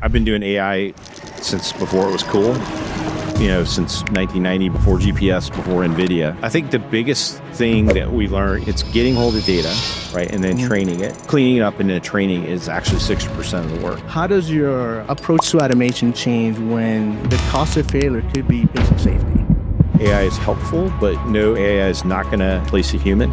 I've been doing AI since before it was cool, since 1990, before GPS, before NVIDIA. I think the biggest thing that we learned, it's getting hold of data, right, and then training it. Cleaning it up and then training is actually 60% of the work. How does your approach to automation change when the cost of failure could be patient safety? AI is helpful, but no, AI is not going to replace a human.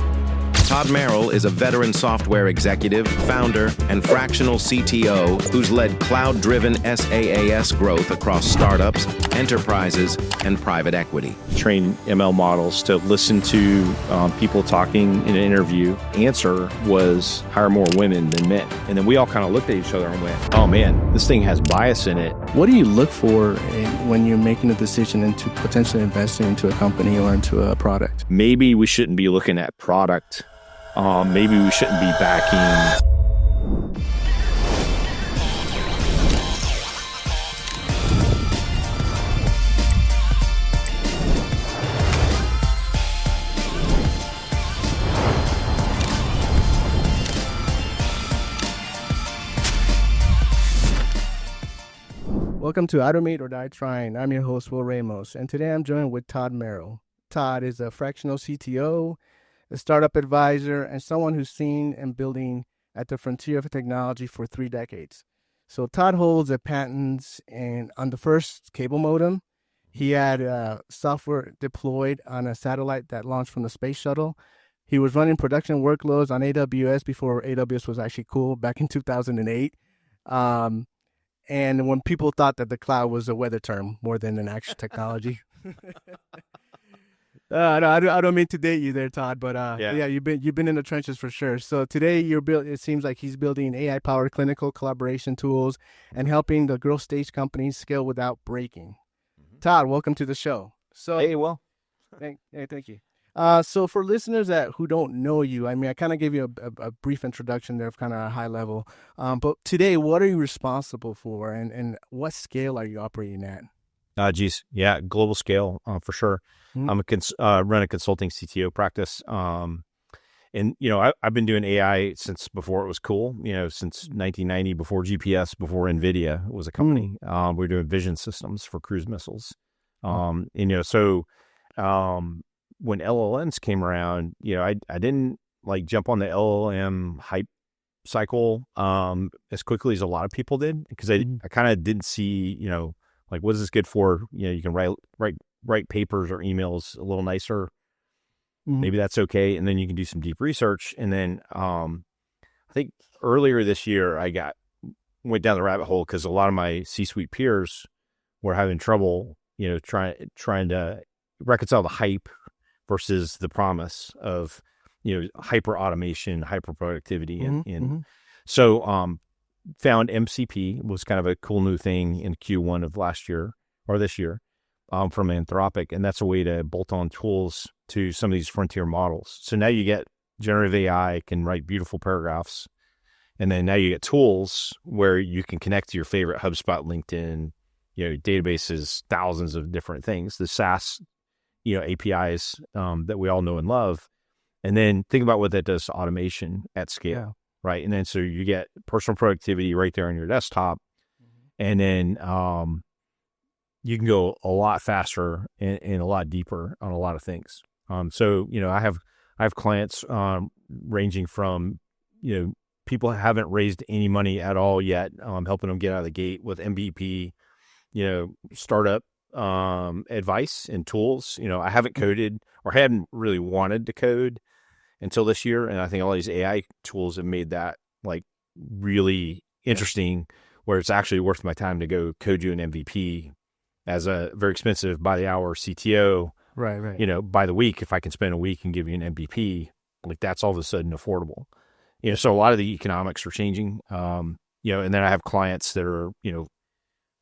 Todd Merrill is a veteran software executive, founder, and fractional CTO who's led cloud-driven SaaS growth across startups, enterprises, and private equity. Train ML models to listen to people talking in an interview. Answer was hire more women than men. And then we all kind of looked at each other and went, oh man, this thing has bias in it. What do you look for when you're making a decision into potentially investing into a company or into a product? Maybe we shouldn't be looking at product. Maybe we shouldn't be backing. Welcome to Automate or Die Trying. I'm your host, Wil Ramos, and today I'm joined with Todd Merrill. Todd is a fractional CTO, a startup advisor, and someone who's seen and building at the frontier of technology for 3 decades. So Todd holds a patent on the first cable modem. He had software deployed on a satellite that launched from the space shuttle. He was running production workloads on AWS before AWS was actually cool back in 2008. And when people thought that the cloud was a weather term more than an actual technology. No, I don't mean to date you there, Todd, but yeah, you've been in the trenches for sure. So today it seems like he's building AI-powered clinical collaboration tools and helping the growth stage companies scale without breaking. Todd, welcome to the show. So Hey, well, thank you. So for listeners who don't know you, I mean, I kind of gave you a brief introduction there of kind of a high level. But today, what are you responsible for, and what scale are you operating at? Global scale for sure. Mm-hmm. I'm run a consulting CTO practice, and I've been doing AI since before it was cool. Since 1990, before GPS, before NVIDIA was a company. We were doing vision systems for cruise missiles. When LLMs came around, I didn't jump on the LLM hype cycle as quickly as a lot of people did, because I kind of didn't see, what is this good for? You can write papers or emails a little nicer. Maybe that's okay. And then you can do some deep research. And then I think earlier this year, went down the rabbit hole because a lot of my C-suite peers were having trouble, trying to reconcile the hype versus the promise of, hyper automation, hyper productivity. So found MCP was kind of a cool new thing in Q1 of last year or this year from Anthropic. And that's a way to bolt on tools to some of these frontier models. So now you get generative AI can write beautiful paragraphs. And then now you get tools where you can connect to your favorite HubSpot, LinkedIn, databases, thousands of different things, the SaaS, APIs that we all know and love. And then think about what that does to automation at scale. Right. And then so you get personal productivity right there on your desktop. And then you can go a lot faster and a lot deeper on a lot of things. So, I have clients ranging from, people haven't raised any money at all yet. Helping them get out of the gate with MVP, startup advice and tools. I haven't coded or hadn't really wanted to code until this year. And I think all these AI tools have made that really interesting, where it's actually worth my time to go code you an MVP as a very expensive by the hour CTO. Right. By the week, if I can spend a week and give you an MVP, that's all of a sudden affordable. So a lot of the economics are changing. And then I have clients that are,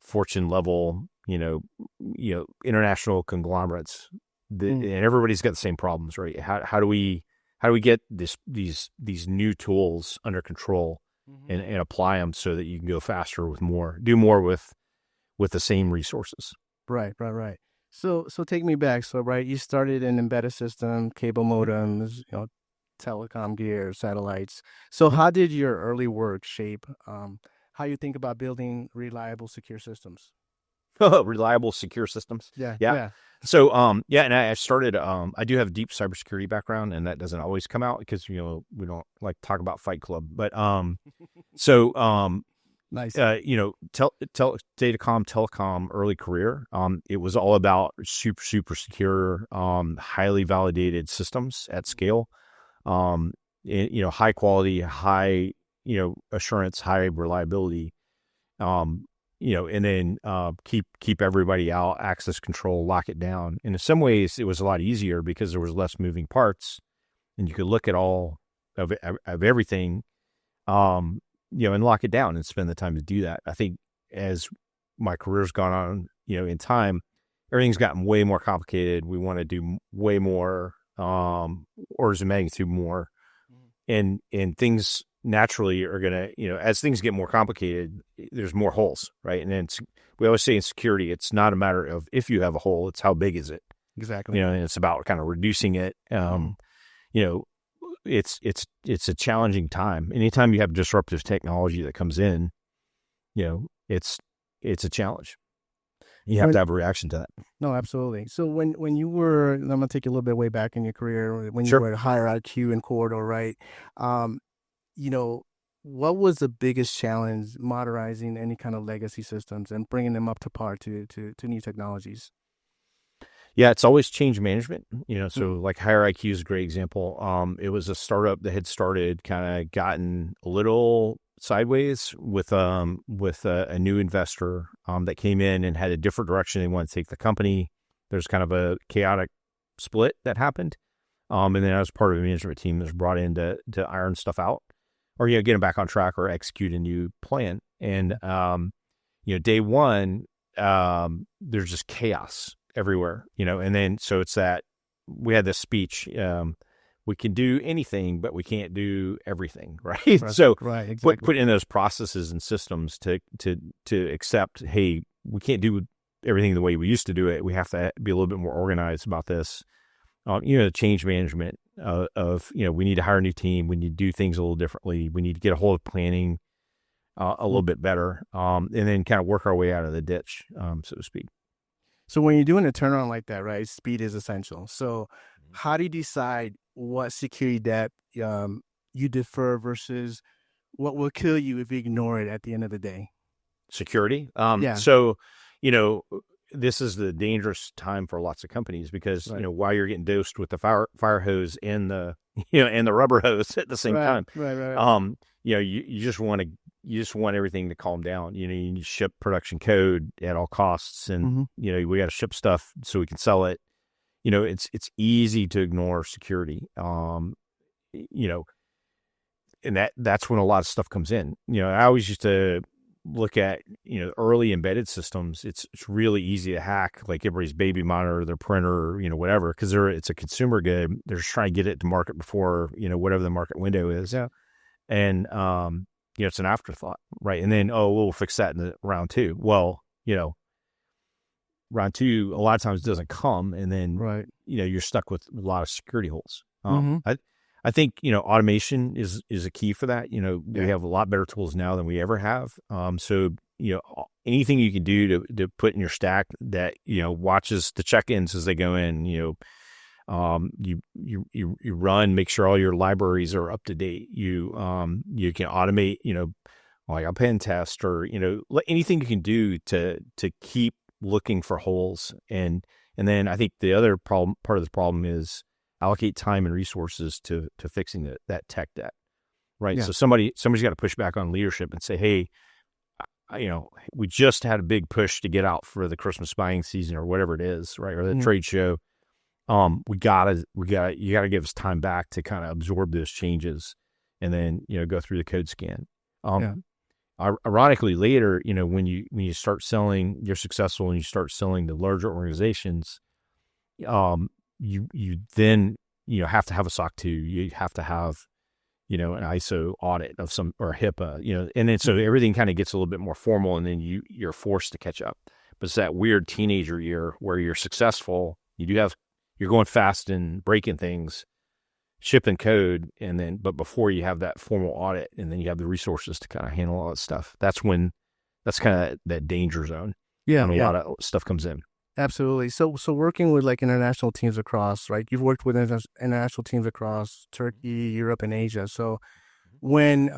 Fortune level, international conglomerates, and everybody's got the same problems, right? How do we get these new tools under control and apply them so that you can go faster with more, do more with the same resources? Right. So take me back. So, right, you started in embedded system, cable modems, telecom gear, satellites. So how did your early work shape how you think about building reliable, secure systems. Reliable, secure systems. Yeah. So, and I started, I do have a deep cybersecurity background, and that doesn't always come out because, we don't like to talk about Fight Club, but, Nice. telecom early career, it was all about super, super secure, highly validated systems at scale, high quality, high, assurance, high reliability, and then keep everybody out, access control, lock it down. And in some ways, it was a lot easier because there was less moving parts, and you could look at all of everything, and lock it down and spend the time to do that. I think as my career's gone on, in time, everything's gotten way more complicated. We want to do way more, orders of magnitude more, and things naturally are going to, as things get more complicated, there's more holes, right? And then we always say in security, it's not a matter of if you have a hole, it's how big is it? Exactly. And it's about kind of reducing it. It's a challenging time. Anytime you have disruptive technology that comes in, it's a challenge. You have to have a reaction to that. No, absolutely. So when you were, I'm going to take you a little bit way back in your career, when you were at higher IQ and Corridor, right? What was the biggest challenge modernizing any kind of legacy systems and bringing them up to par to new technologies? Yeah, it's always change management, so like Higher IQ is a great example. It was a startup that had started, kind of gotten a little sideways with a new investor that came in and had a different direction they wanted to take the company. There's kind of a chaotic split that happened. And then I was part of a management team that was brought in to iron stuff out, or, get them back on track or execute a new plan. And, day one, there's just chaos everywhere, and then, so it's that we had this speech, we can do anything, but we can't do everything. Right. So exactly. put in those processes and systems to accept, hey, we can't do everything the way we used to do it. We have to be a little bit more organized about this. The change management we need to hire a new team. We need to do things a little differently. We need to get a hold of planning a little bit better, and then kind of work our way out of the ditch, so to speak. So when you're doing a turnaround like that, right, speed is essential. So how do you decide what security depth you defer versus what will kill you if you ignore it at the end of the day? Security. Yeah. So, this is the dangerous time for lots of companies because, while you're getting dosed with the fire hose and the, and the rubber hose at the same time, right. You just want everything to calm down. You need to ship production code at all costs, and we got to ship stuff so we can sell it. It's easy to ignore security. And that's when a lot of stuff comes in. I always used to look at, early embedded systems. It's really easy to hack, like everybody's baby monitor, their printer, whatever, because it's a consumer good. They're just trying to get it to market before, whatever the market window is. Yeah. And, it's an afterthought, right? And then, we'll fix that in round two. Well, round two, a lot of times doesn't come. And then, you're stuck with a lot of security holes. I think, automation is a key for that. We have a lot better tools now than we ever have. So, anything you can do to put in your stack that, watches the check-ins as they go in, you run, make sure all your libraries are up to date. You can automate, like a pen test or, anything you can do to keep looking for holes. And then I think the other part of the problem is allocate time and resources to fixing that tech debt, right? Yeah. So somebody's got to push back on leadership and say, hey, we just had a big push to get out for the Christmas buying season or whatever it is, right? Or the trade show. You gotta give us time back to kind of absorb those changes and then, go through the code scan. Ironically later, when you start selling, you're successful and you start selling to larger organizations, you then, have to have a SOC 2, you have to have, an ISO audit of some, or HIPAA, and then so everything kind of gets a little bit more formal and then you're forced to catch up. But it's that weird teenager year where you're successful, you're going fast and breaking things, shipping code, but before you have that formal audit, and then you have the resources to kind of handle all that stuff. That's kind of that danger zone. Yeah, when a lot of stuff comes in. Absolutely. So working with like international teams across, right? You've worked with international teams across Turkey, Europe, and Asia. So when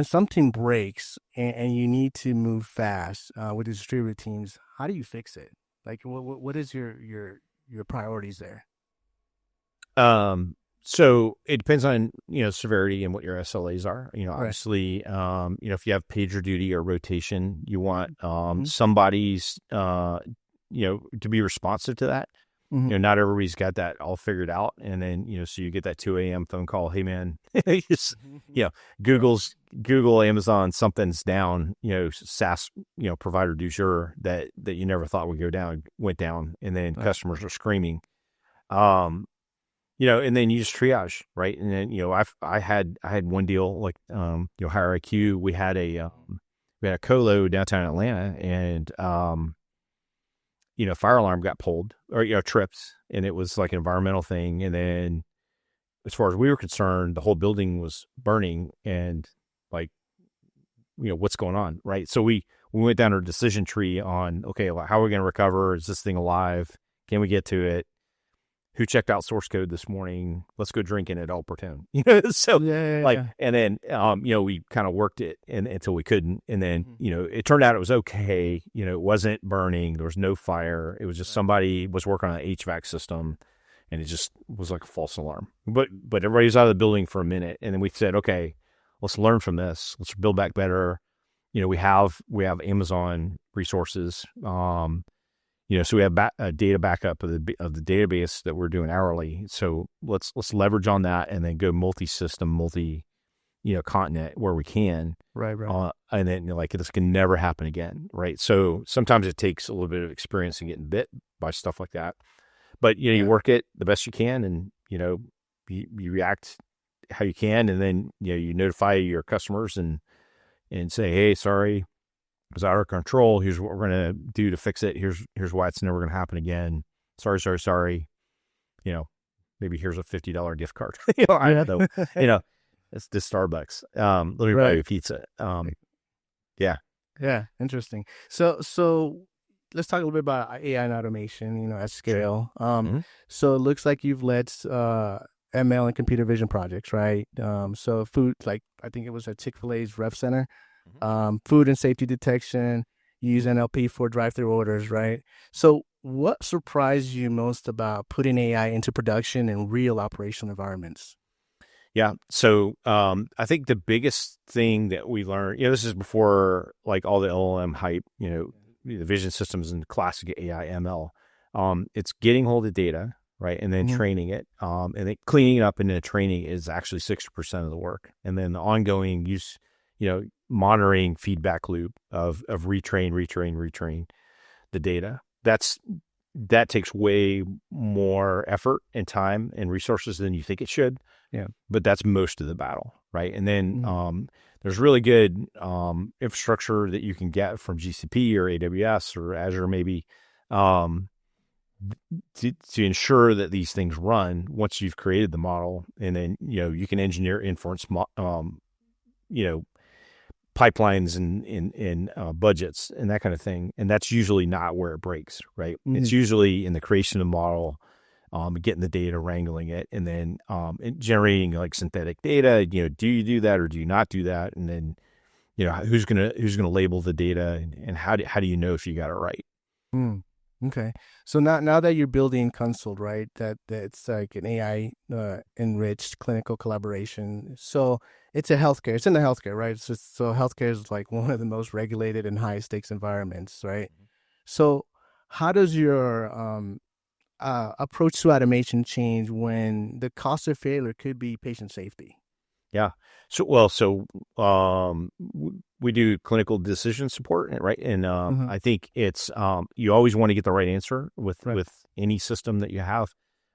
something breaks and you need to move fast with the distributed teams, how do you fix it? Like, what is your priorities there? So it depends on, severity and what your SLAs are. Obviously, Right. If you have pager duty or rotation, you want somebody's, to be responsive to that. Mm-hmm. Not everybody's got that all figured out. And then, so you get that 2 a.m. phone call. Hey, man, Google, Amazon, something's down, SaaS, provider du jour that you never thought would go down, went down. And then customers are screaming. And then you just triage, right? And then, I had one deal like, Higher IQ. We had a colo downtown Atlanta, and, fire alarm got pulled or, trips, and it was like an environmental thing. And then as far as we were concerned, the whole building was burning, and like, what's going on, right? So we went down our decision tree on, okay, well, how are we going to recover? Is this thing alive? Can we get to it? Who checked out source code this morning? Let's go drinking at El Portone. And then, we kind of worked it until we couldn't. And then, it turned out it was okay. It wasn't burning. There was no fire. It was just somebody was working on an HVAC system, and it just was like a false alarm. But everybody was out of the building for a minute. And then we said, okay, let's learn from this. Let's build back better. We have Amazon resources. So we have a data backup of the database that we're doing hourly. So let's leverage on that, and then go multi-system, continent where we can. Right. And then this can never happen again, right? So sometimes it takes a little bit of experience in getting bit by stuff like that. But you work it the best you can, and you react how you can, and then you notify your customers and say, hey, sorry. It was out of control. Here's what we're going to do to fix it. Here's why it's never going to happen again. Sorry. Maybe here's a $50 gift card. I don't know. It's this Starbucks. Let me buy you a pizza. Yeah. Interesting. So let's talk a little bit about AI and automation, at scale. So it looks like you've led ML and computer vision projects, right? So food, like I think it was at Chick-fil-A's Rev Center. Food and safety detection, you use NLP for drive-through orders, right? So what surprised you most about putting AI into production in real operational environments? Yeah. So I think the biggest thing that we learned, this is before like all the LLM hype, the vision systems and classic AI ML. It's getting hold of data, right? And then training it. And then cleaning it up and then training is actually 60% of the work. And then the ongoing use, monitoring feedback loop of retrain the data. That takes way more effort and time and resources than you think it should. Yeah. But that's most of the battle, right? And then there's really good infrastructure that you can get from GCP or AWS or Azure maybe to ensure that these things run once you've created the model. And then, you can engineer inference pipelines and budgets and that kind of thing. And that's usually not where it breaks, right? It's usually in the creation of the model, getting the data, wrangling it, and then generating like synthetic data. Do you do that or do you not do that? And then, who's gonna label the data, and how do you know if you got it right? Okay. So now that you're building Consult, right, that's like an AI enriched clinical collaboration. So it's in the healthcare, right? So healthcare is like one of the most regulated and high stakes environments, right? So how does your approach to automation change when the cost of failure could be patient safety? Yeah. So we do clinical decision support, right? And I think it's you always want to get the right answer with any system that you have.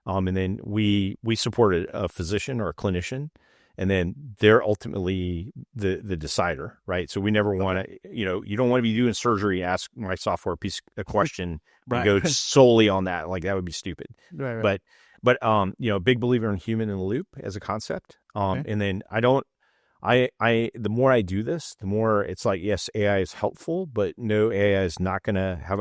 And then we support a physician or a clinician, and then they're ultimately the decider, right? So we never want to, you don't want to be doing surgery, ask my software piece a question, and go solely on that. Like that would be stupid. Right. but big believer in human in the loop as a concept. Okay. And then the more I do this, the more it's like, yes, AI is helpful, but no, AI is not going to have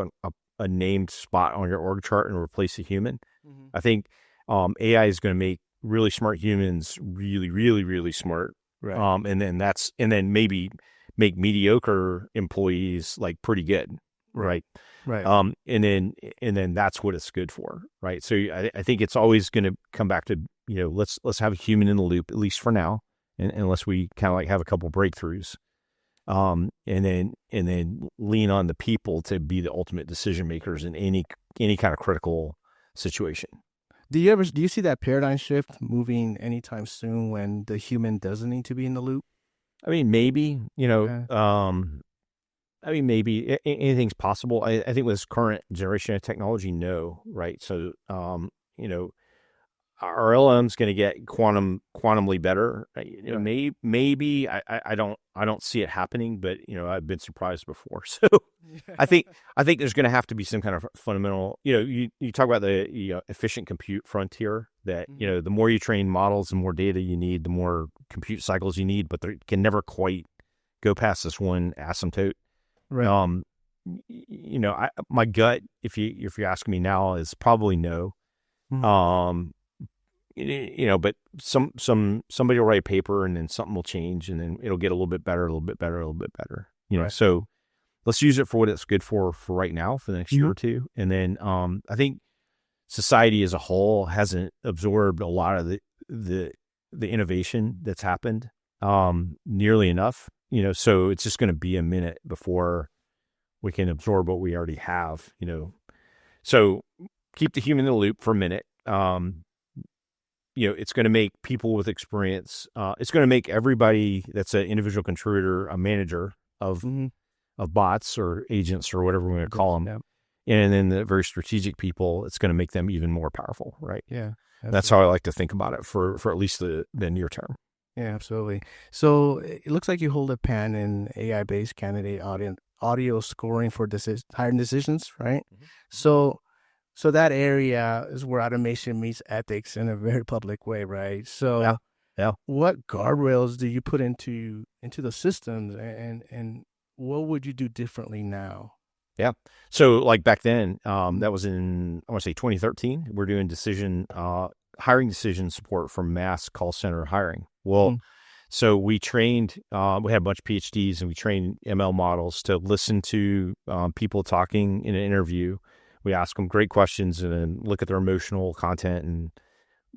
a named spot on your org chart and replace a human. Mm-hmm. I think AI is going to make really smart humans really, really, really smart. Right. And then maybe make mediocre employees like pretty good. Right. Right. And then that's what it's good for. Right. So I think it's always going to come back to, let's have a human in the loop, at least for now, and unless we kind of like have a couple breakthroughs. And then lean on the people to be the ultimate decision makers in any kind of critical situation. Do you see that paradigm shift moving anytime soon when the human doesn't need to be in the loop? I mean, maybe, maybe anything's possible. I think with this current generation of technology, no, right? So, our LLM's going to get quantumly better. Maybe I don't see it happening, but I've been surprised before. So I think there's going to have to be some kind of fundamental. You talk about the efficient compute frontier. That the more you train models, the more data you need, the more compute cycles you need, but they can never quite go past this one asymptote. Right. My gut, if you ask me now, is probably no. Mm-hmm. But somebody will write a paper and then something will change and then it'll get a little bit better, a little bit better, a little bit better. Right. So let's use it for what it's good for right now, for the next year or two. And then I think society as a whole hasn't absorbed a lot of the innovation that's happened nearly enough. So it's just going to be a minute before we can absorb what we already have. So keep the human in the loop for a minute. It's going to make people with experience. It's going to make everybody that's an individual contributor a manager of bots or agents or whatever we're going to call them. Yeah. And then the very strategic people, it's going to make them even more powerful, right? Yeah. Absolutely. That's how I like to think about it for at least the near term. Yeah, absolutely. So it looks like you hold a pen in AI-based candidate audio scoring for hiring decisions, right? Mm-hmm. So that area is where automation meets ethics in a very public way, right? So yeah. What guardrails do you put into the systems, and what would you do differently now? Yeah. So like back then, that was in, I want to say 2013, we're doing hiring decision support for mass call center hiring. Well, so we trained, we had a bunch of PhDs and we trained ML models to listen to people talking in an interview. We ask them great questions and then look at their emotional content and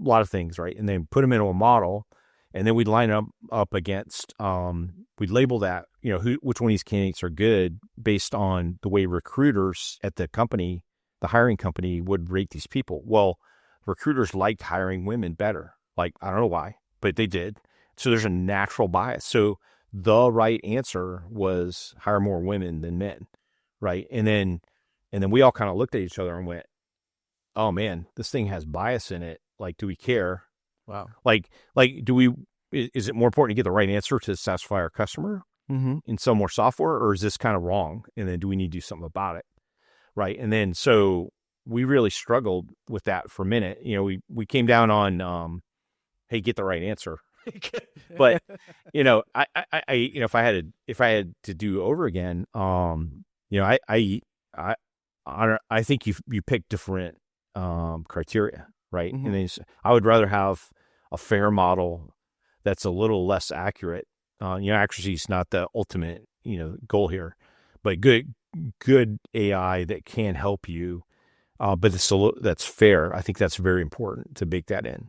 a lot of things, right? And then put them into a model, and then we'd line up against, we'd label that, which one of these candidates are good based on the way recruiters at the company, the hiring company, would rate these people. Well, recruiters liked hiring women better. Like, I don't know why, but they did. So there's a natural bias. So the right answer was hire more women than men, right? And then we all kind of looked at each other and went, oh man, this thing has bias in it. Like, do we care? Wow. Like, is it more important to get the right answer to satisfy our customer in some more software, or is this kind of wrong? And then do we need to do something about it? Right. And then, so we really struggled with that for a minute. We came down on, hey, get the right answer. But, I if I had to do over again, I think you pick different criteria, right? And then I would rather have a fair model that's a little less accurate. Accuracy is not the ultimate, goal here, but good AI that can help you, but that's fair. I think that's very important to bake that in.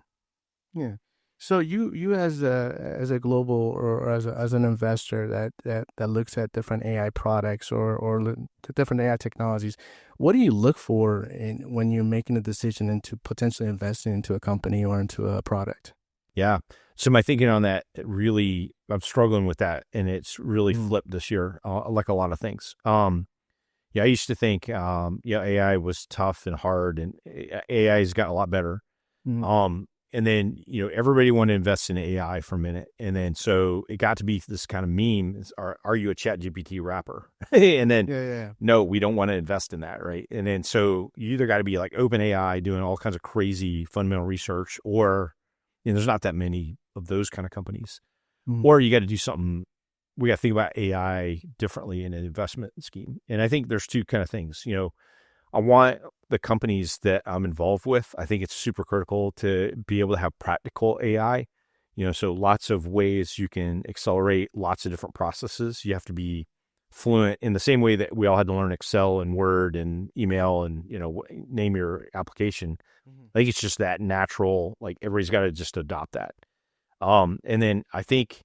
Yeah. So you as a global or as an investor that looks at different AI products or the different AI technologies, what do you look for when you're making a decision into potentially investing into a company or into a product? Yeah. So my thinking on that, I'm struggling with that, and it's really flipped this year, like a lot of things. I used to think, AI was tough and hard, and AI has gotten a lot better. and then, everybody wanted to invest in AI for a minute. And then, so it got to be this kind of meme. Are you a ChatGPT wrapper? And then, no, we don't want to invest in that. Right. And then, so you either got to be like OpenAI doing all kinds of crazy fundamental research, or, there's not that many of those kind of companies, or you got to do something. We got to think about AI differently in an investment scheme. And I think there's two kind of things, I want the companies that I'm involved with, I think it's super critical to be able to have practical AI, so lots of ways you can accelerate lots of different processes. You have to be fluent in the same way that we all had to learn Excel and Word and email and, name your application. I think it's just that natural, like everybody's got to just adopt that. And then I think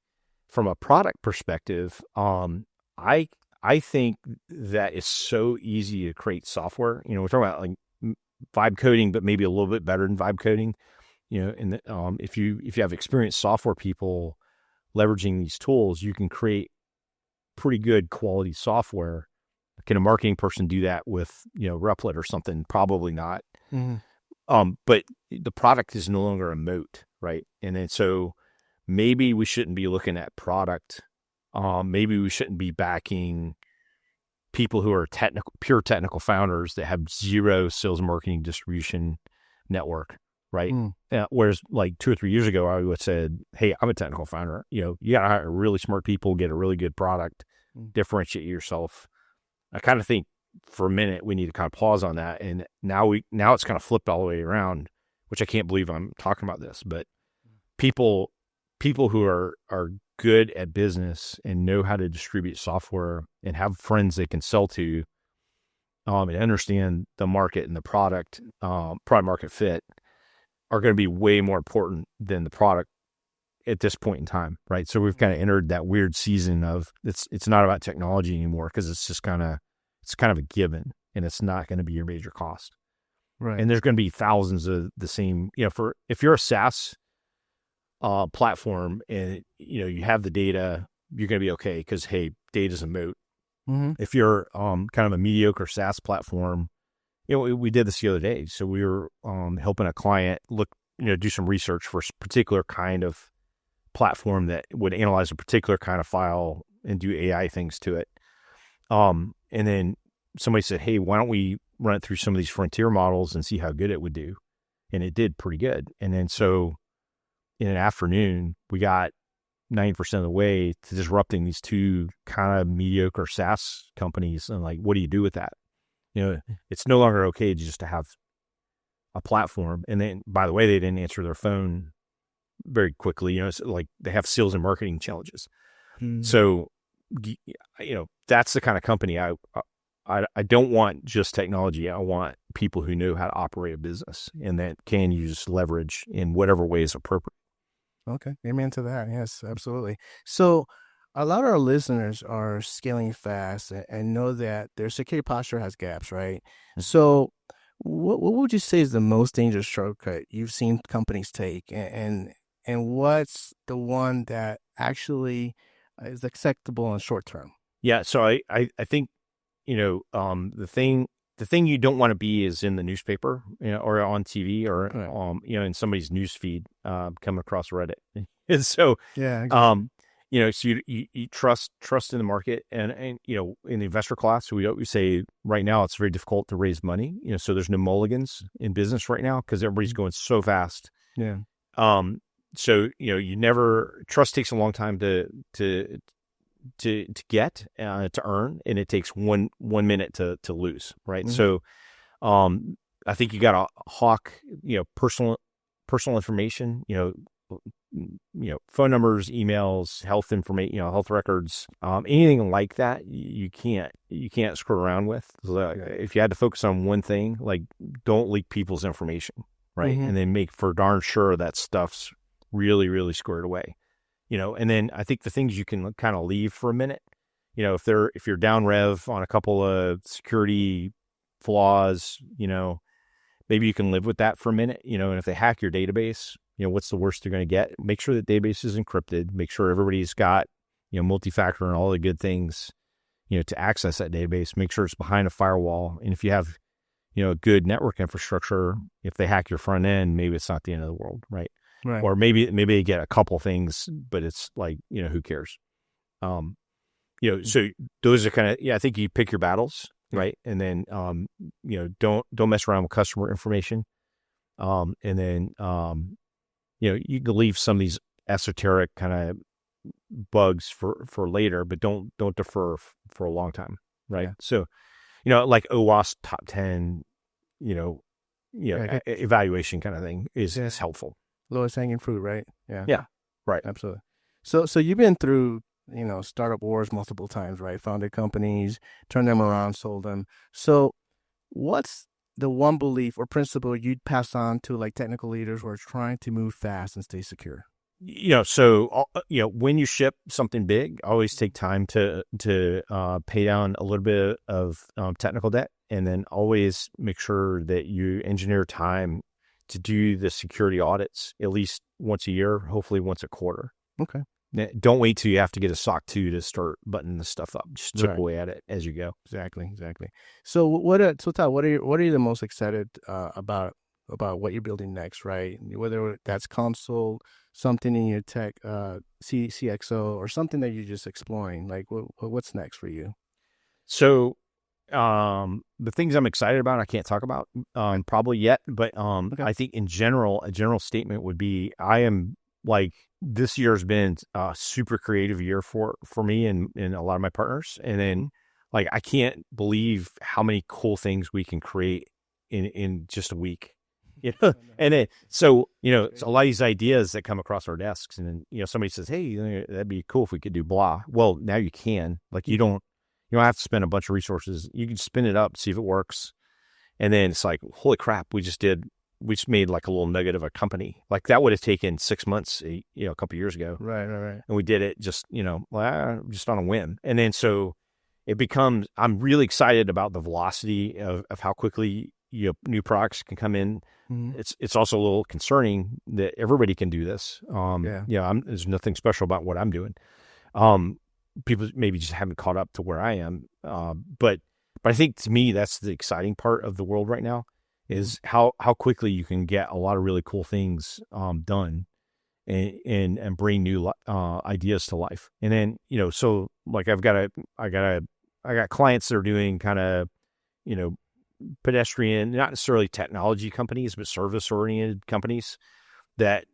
from a product perspective, I think that it's so easy to create software. We're talking about like vibe coding, but maybe a little bit better than vibe coding. And if you have experienced software people leveraging these tools, you can create pretty good quality software. Can a marketing person do that with Replit or something? Probably not. But the product is no longer a moat, right? And then so maybe we shouldn't be looking at product. Maybe we shouldn't be backing people who are pure technical founders that have zero sales and marketing distribution network, right? Whereas like 2 or 3 years ago, I would have said, hey, I'm a technical founder. You got to hire really smart people, get a really good product, differentiate yourself. I kind of think for a minute, we need to kind of pause on that. And now it's kind of flipped all the way around, which I can't believe I'm talking about this, but people who are good at business and know how to distribute software and have friends they can sell to, and understand the market and the product market fit are going to be way more important than the product at this point in time. Right. So we've kind of entered that weird season of it's not about technology anymore, because it's just kind of a given, and it's not going to be your major cost. Right. And there's going to be thousands of the same, if you're a SaaS platform and you have the data, you're going to be okay, because hey, data's a moat. If you're kind of a mediocre SaaS platform, we did this the other day. So we were helping a client do some research for a particular kind of platform that would analyze a particular kind of file and do AI things to it. And then somebody said, hey, why don't we run it through some of these frontier models and see how good it would do? And it did pretty good. And then so in an afternoon, we got 90% of the way to disrupting these two kind of mediocre SaaS companies. And like, what do you do with that? It's no longer okay just to have a platform. And then, by the way, they didn't answer their phone very quickly. It's like they have sales and marketing challenges. So, that's the kind of company I don't want just technology. I want people who know how to operate a business and that can use leverage in whatever way is appropriate. Okay. Amen to that. Yes, absolutely. So a lot of our listeners are scaling fast and know that their security posture has gaps, right? So what would you say is the most dangerous shortcut you've seen companies take? And what's the one that actually is acceptable in short term? Yeah. So I think, the thing you don't want to be is in the newspaper, or on TV, or, in somebody's news feed, coming across Reddit. And so, so you trust in the market and, in the investor class, we say right now it's very difficult to raise money, so there's no mulligans in business right now because everybody's going so fast. Yeah. So, trust takes a long time to get, to earn, and it takes one minute to lose. Right. So, I think you got to hawk, personal information, phone numbers, emails, health information, health records, anything like that. You can't screw around with. If you had to focus on one thing, like don't leak people's information. Right. And then make for darn sure that stuff's really, really squared away. And then I think the things you can kind of leave for a minute, if you're down rev on a couple of security flaws, maybe you can live with that for a minute, and if they hack your database, what's the worst they're going to get? Make sure that database is encrypted, make sure everybody's got, multi-factor and all the good things, to access that database, make sure it's behind a firewall. And if you have, a good network infrastructure, if they hack your front end, maybe it's not the end of the world, right? Right. Or maybe they get a couple things, but it's like, who cares? So those are kind of, I think you pick your battles, right? And then, don't mess around with customer information. And then, you can leave some of these esoteric kind of bugs for later, but don't defer for a long time, right? Yeah. So, like OWASP top 10, evaluation kind of thing is helpful. Lowest hanging fruit, right? Yeah. Yeah. Right. Absolutely. So you've been through, startup wars multiple times, right? Founded companies, turned them around, sold them. So what's the one belief or principle you'd pass on to like technical leaders who are trying to move fast and stay secure? So when you ship something big, always take time to pay down a little bit of technical debt, and then always make sure that you engineer time to do the security audits at least once a year, hopefully once a quarter. Okay. Don't wait till you have to get a SOC 2 to start buttoning this stuff up. Just chip away at it as you go. Exactly. So Todd, what are you the most excited about what you're building next, right? Whether that's console, something in your tech, CXO, or something that you're just exploring. Like what's next for you? So the things I'm excited about, I can't talk about probably yet, but Okay. I think in general, a general statement would be, I am like, this year's been a super creative year for me and a lot of my partners. And then like, I can't believe how many cool things we can create in just a week. And then, so, it's a lot of these ideas that come across our desks, and then, somebody says, hey, that'd be cool if we could do blah. Well, now you can, like, you don't have to spend a bunch of resources. You can spin it up, see if it works. And then it's like, holy crap, we just made like a little nugget of a company. Like that would have taken 6 months, a couple of years ago. Right. And we did it just, just on a whim. And then, so it becomes, I'm really excited about the velocity of how quickly, new products can come in. Mm-hmm. It's also a little concerning that everybody can do this. There's nothing special about what I'm doing. People maybe just haven't caught up to where I am. But I think to me, that's the exciting part of the world right now, is how quickly you can get a lot of really cool things done and bring new ideas to life. And then, so like I got clients that are doing kind of, pedestrian, not necessarily technology companies, but service oriented companies that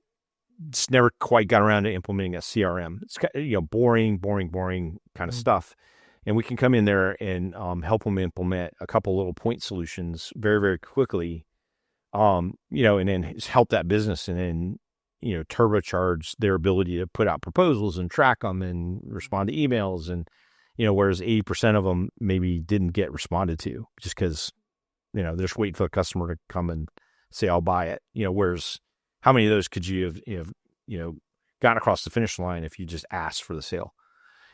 just never quite got around to implementing a CRM. It's boring kind of stuff. And we can come in there and help them implement a couple little point solutions very, very quickly, and then just help that business, and then, turbocharge their ability to put out proposals and track them and respond to emails. And, whereas 80% of them maybe didn't get responded to just because, they're just waiting for the customer to come and say, I'll buy it. Whereas how many of those could you have gotten across the finish line if you just asked for the sale?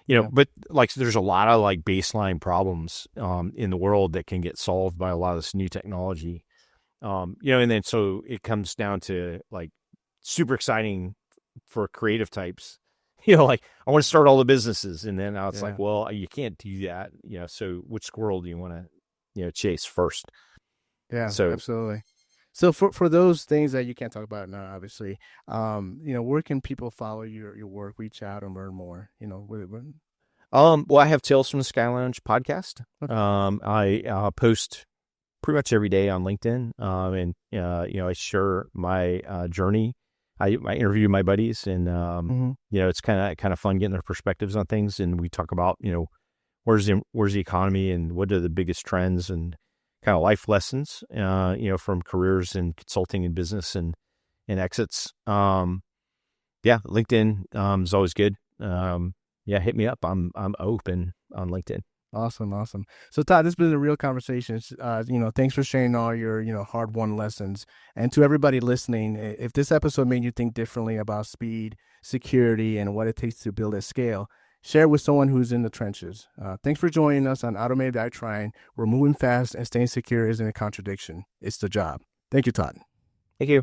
But like, there's a lot of like baseline problems in the world that can get solved by a lot of this new technology. And then, so it comes down to like super exciting for creative types, like I want to start all the businesses. And then now it's like, well, you can't do that. So which squirrel do you want to, chase first? Yeah, so absolutely. So for those things that you can't talk about now, obviously, where can people follow your work, reach out, and learn more? Well, I have Tales from the Sky Lounge podcast. Okay. I post pretty much every day on LinkedIn, and I share my journey. I interview my buddies, and it's kind of fun getting their perspectives on things, and we talk about where's the economy and what are the biggest trends and kind of life lessons, from careers and consulting and business and exits. LinkedIn is always good. Hit me up. I'm open on LinkedIn. Awesome. So Todd, this has been a real conversation. Thanks for sharing all your, hard-won lessons. And to everybody listening, if this episode made you think differently about speed, security, and what it takes to build at scale, share it with someone who's in the trenches. Thanks for joining us on Automated by Trying, where moving fast and staying secure isn't a contradiction. It's the job. Thank you, Todd. Thank you.